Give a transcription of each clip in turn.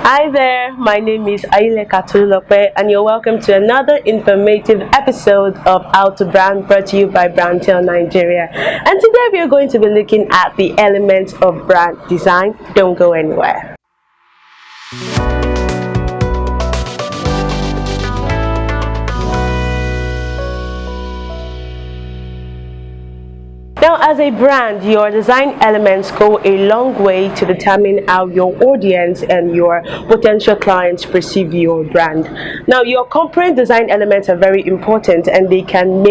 Hi there, my name is Ayileka, and you're welcome to another informative episode of How to Brand, brought to you by Brandtel Nigeria. And today we are going to be looking at the elements of brand design. Don't go anywhere. Now, as a brand, your design elements go a long way to determine how your audience and your potential clients perceive your brand. Now, your component design elements are very important, and they can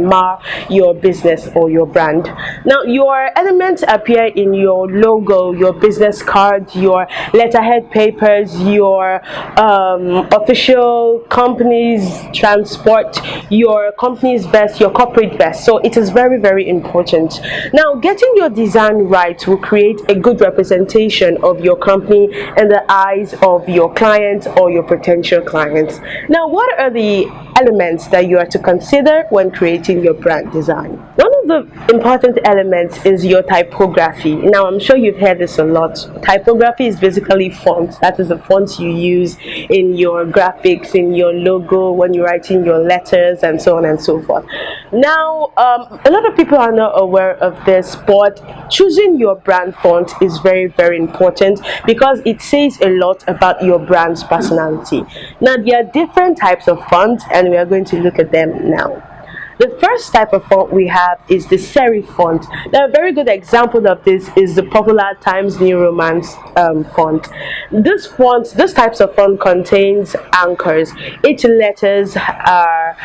mar your business or your brand. Now, your elements appear in your logo, your business cards, your letterhead papers, your official company's transport, your company's vest, your corporate vest. So it is very, very important. Now, getting your design right will create a good representation of your company in the eyes of your clients or your potential clients. Now, what are the elements that you are to consider when creating your brand design? One of the important elements is your typography. Now, I'm sure you've heard this a lot. Typography is basically font. That is the font you use in your graphics, in your logo, when you're writing your letters, and so on and so forth. Now, a lot of people are not aware of this, but choosing your brand font is very, very important because it says a lot about your brand's personality. Now, there are different types of fonts, and we are going to look at them now. The first type of font we have is the serif font. Now, a very good example of this is the popular Times New Roman font. This types of font contains anchors. Each letters are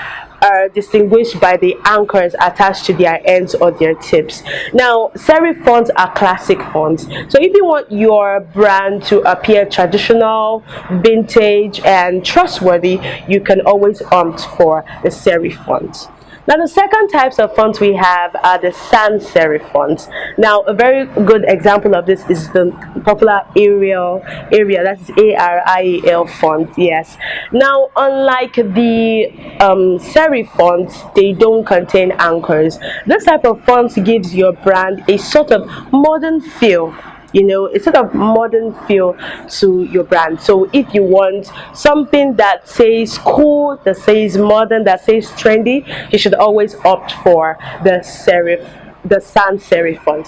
distinguished by the anchors attached to their ends or their tips. Now, serif fonts are classic fonts. So if you want your brand to appear traditional, vintage, and trustworthy, you can always opt for the serif font. Now, the second types of fonts we have are the sans serif fonts. Now, a very good example of this is the popular Arial, that is Arial font, yes. Now, unlike the serif fonts, they don't contain anchors. This type of font gives your brand a sort of modern feel. It's sort of modern feel to your brand. So if you want something that says cool, that says modern, that says trendy, you should always opt for the sans serif font.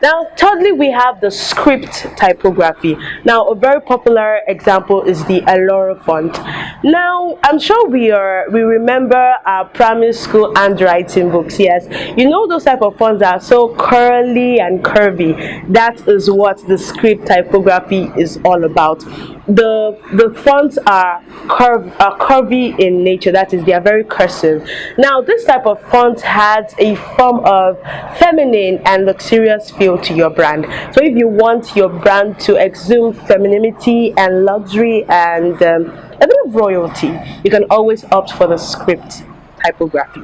Now, thirdly, we have the script typography. Now, a very popular example is the Allure font. Now, I'm sure we remember our primary school handwriting books. Yes, those type of fonts are so curly and curvy. That is what the script typography is all about. The fonts are curvy in nature. That is, they are very cursive. Now, this type of font has a form of feminine and luxurious feel to your brand. So if you want your brand to exude femininity and luxury and a bit of royalty, you can always opt for the script typography.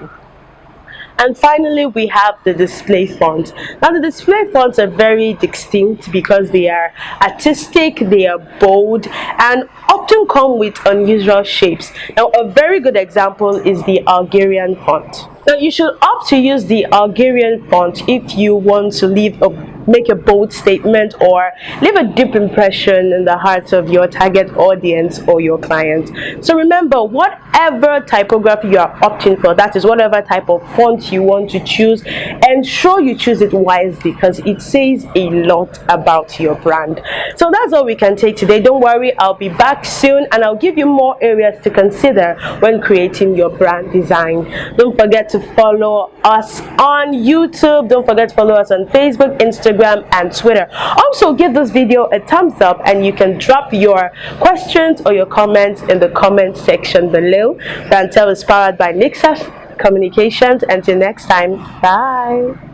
And finally, we have the display font. Now, the display fonts are very distinct because they are artistic, they are bold, and often come with unusual shapes. Now, a very good example is the Algerian font. Now, you should opt to use the Algerian font if you want to make a bold statement or leave a deep impression in the hearts of your target audience or your client. So remember, whatever typography you are opting for, that is whatever type of font you want to choose, ensure you choose it wisely because it says a lot about your brand. So that's all we can take today. Don't worry, I'll be back soon and I'll give you more areas to consider when creating your brand design. Don't forget to follow us on YouTube. Don't forget to follow us on Facebook, Instagram, and Twitter. Also, give this video a thumbs up and you can drop your questions or your comments in the comment section below. Brandtel is powered by Nixas Communications. Until next time, bye.